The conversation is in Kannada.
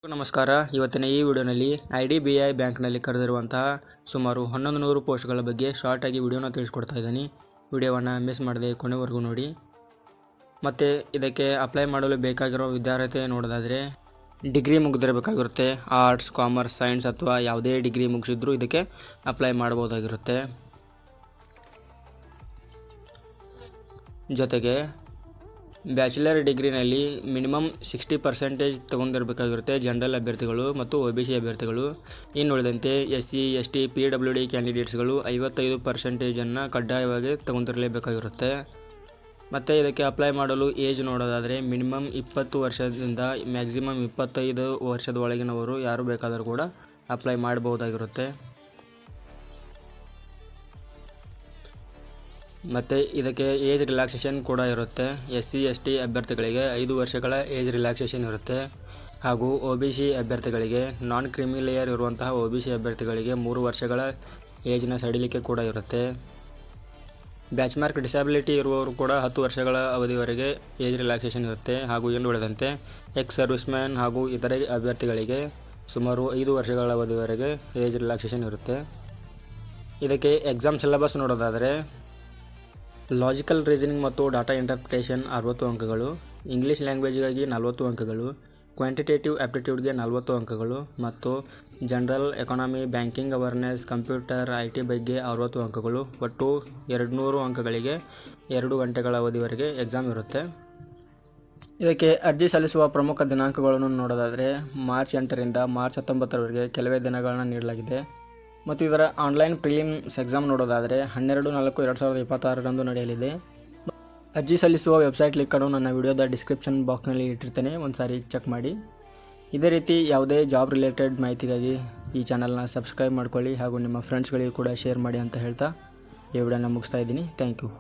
ನಮಸ್ಕಾರ. ಇವತ್ತಿನ ಈ ವಿಡಿಯೋನಲ್ಲಿ IDBI ಬ್ಯಾಂಕ್ನಲ್ಲಿ ಕರೆದಿರುವಂತಹ ಸುಮಾರು 1100 ಪೋಸ್ಟ್ಗಳ ಬಗ್ಗೆ ಶಾರ್ಟ್ ಆಗಿ ವಿಡಿಯೋನ ತಿಳಿಸ್ಕೊಡ್ತಾ ಇದ್ದೀನಿ. ವಿಡಿಯೋವನ್ನು ಮಿಸ್ ಮಾಡದೆ ಕೊನೆವರೆಗೂ ನೋಡಿ. ಮತ್ತು ಇದಕ್ಕೆ ಅಪ್ಲೈ ಮಾಡಲು ಬೇಕಾಗಿರೋ ವಿದ್ಯಾರ್ಹತೆ ನೋಡೋದಾದರೆ ಡಿಗ್ರಿ ಮುಗಿದಿರಬೇಕಾಗಿರುತ್ತೆ. ಆರ್ಟ್ಸ್, ಕಾಮರ್ಸ್, ಸೈನ್ಸ್ ಅಥವಾ ಯಾವುದೇ ಡಿಗ್ರಿ ಮುಗಿಸಿದ್ರೂ ಇದಕ್ಕೆ ಅಪ್ಲೈ ಮಾಡ್ಬೋದಾಗಿರುತ್ತೆ. ಜೊತೆಗೆ ಬ್ಯಾಚುಲರ್ ಡಿಗ್ರಿನಲ್ಲಿ ಮಿನಿಮಮ್ 60% ತೊಗೊಂಡಿರಬೇಕಾಗಿರುತ್ತೆ ಜನರಲ್ ಅಭ್ಯರ್ಥಿಗಳು ಮತ್ತು OBC ಅಭ್ಯರ್ಥಿಗಳು. ಇನ್ನುಳಿದಂತೆ SC, ST, PWD ಕ್ಯಾಂಡಿಡೇಟ್ಸ್ಗಳು 55% ಕಡ್ಡಾಯವಾಗಿ ತೊಗೊಂಡಿರಲೇಬೇಕಾಗಿರುತ್ತೆ. ಮತ್ತು ಇದಕ್ಕೆ ಅಪ್ಲೈ ಮಾಡಲು ಏಜ್ ನೋಡೋದಾದರೆ ಮಿನಿಮಮ್ 20 ವರ್ಷದಿಂದ ಮ್ಯಾಕ್ಸಿಮಮ್ 25 ವರ್ಷದ ಒಳಗಿನವರು ಯಾರು ಬೇಕಾದರೂ ಕೂಡ ಅಪ್ಲೈ ಮಾಡಬಹುದಾಗಿರುತ್ತೆ. ಮತ್ತು ಇದಕ್ಕೆ ಏಜ್ ರಿಲ್ಯಾಕ್ಸೇಷನ್ ಕೂಡ ಇರುತ್ತೆ. SC, ST ಅಭ್ಯರ್ಥಿಗಳಿಗೆ 5 ವರ್ಷಗಳ ಏಜ್ ರಿಲ್ಯಾಕ್ಸೇಷನ್ ಇರುತ್ತೆ. ಹಾಗೂ OBC ಅಭ್ಯರ್ಥಿಗಳಿಗೆ ನಾನ್ ಕ್ರಿಮಿ ಲೇಯರ್ ಇರುವಂತಹ OBC ಅಭ್ಯರ್ಥಿಗಳಿಗೆ 3 ವರ್ಷಗಳ ಏಜ್ನ ಸಡಿಲಿಕೆ ಕೂಡ ಇರುತ್ತೆ. ಬ್ಯಾಚ್ ಮಾರ್ಕ್ ಡಿಸಬಿಲಿಟಿ ಇರುವವರು ಕೂಡ 10 ವರ್ಷಗಳ ಅವಧಿವರೆಗೆ ಏಜ್ ರಿಲ್ಯಾಕ್ಸೇಷನ್ ಇರುತ್ತೆ. ಹಾಗೂ ಇನ್ನುಳಿದಂತೆ ಎಕ್ಸ್ ಸರ್ವಿಸ್ ಮ್ಯಾನ್ ಹಾಗೂ ಇತರೆ ಅಭ್ಯರ್ಥಿಗಳಿಗೆ ಸುಮಾರು 5 ವರ್ಷಗಳ ಅವಧಿವರೆಗೆ ಏಜ್ ರಿಲ್ಯಾಕ್ಸೇಷನ್ ಇರುತ್ತೆ. ಇದಕ್ಕೆ ಎಕ್ಸಾಮ್ ಸಿಲೆಬಸ್ ನೋಡೋದಾದರೆ ಲಾಜಿಕಲ್ ರೀಸನಿಂಗ್ ಮತ್ತು ಡಾಟಾ ಇಂಟರ್ಪ್ರಿಟೇಷನ್ 60 ಅಂಕಗಳು, ಇಂಗ್ಲೀಷ್ ಲ್ಯಾಂಗ್ವೇಜ್ಗಾಗಿ 40 ಅಂಕಗಳು, ಕ್ವಾಂಟಿಟೇಟಿವ್ ಆಪ್ಟಿಟ್ಯೂಡ್ಗೆ 40 ಅಂಕಗಳು ಮತ್ತು general economy, banking awareness, computer, IT ಬಗ್ಗೆ 60 ಅಂಕಗಳು. ಒಟ್ಟು 200 ಅಂಕಗಳಿಗೆ 2 ಗಂಟೆಗಳ ಅವಧಿವರೆಗೆ ಎಕ್ಸಾಮ್ ಇರುತ್ತೆ. ಇದಕ್ಕೆ ಅರ್ಜಿ ಸಲ್ಲಿಸುವ ಪ್ರಮುಖ ದಿನಾಂಕಗಳನ್ನು ನೋಡೋದಾದರೆ ಮಾರ್ಚ್ 8ರಿಂದ ಮಾರ್ಚ್ 19ರವರೆಗೆ ಕೆಲವೇ ದಿನಗಳನ್ನು ನೀಡಲಾಗಿದೆ. ಮತ್ತು ಇದರ ಆನ್ಲೈನ್ ಪ್ರಿಲಿಮ್ಸ್ ಎಕ್ಸಾಮ್ ನೋಡೋದಾದರೆ 12/4/2026ರಂದು ನಡೆಯಲಿದೆ. ಅರ್ಜಿ ಸಲ್ಲಿಸುವ ವೆಬ್ಸೈಟ್ ಲಿಂಕನ್ನು ನನ್ನ ವಿಡಿಯೋದ ಡಿಸ್ಕ್ರಿಪ್ಷನ್ ಬಾಕ್ಸ್ನಲ್ಲಿ ಇಟ್ಟಿರ್ತೇನೆ, ಒಂದು ಸಾರಿ ಚೆಕ್ ಮಾಡಿ. ಇದೇ ರೀತಿ ಯಾವುದೇ ಜಾಬ್ ರಿಲೇಟೆಡ್ ಮಾಹಿತಿಗಾಗಿ ಈ ಚಾನಲ್ನ ಸಬ್ಸ್ಕ್ರೈಬ್ ಮಾಡ್ಕೊಳ್ಳಿ ಹಾಗೂ ನಿಮ್ಮ ಫ್ರೆಂಡ್ಸ್ಗಳಿಗೆ ಕೂಡ ಶೇರ್ ಮಾಡಿ ಅಂತ ಹೇಳ್ತಾ ಈ ವಿಡಿಯೋನ ಮುಗಿಸ್ತಾ ಇದ್ದೀನಿ. Thank you.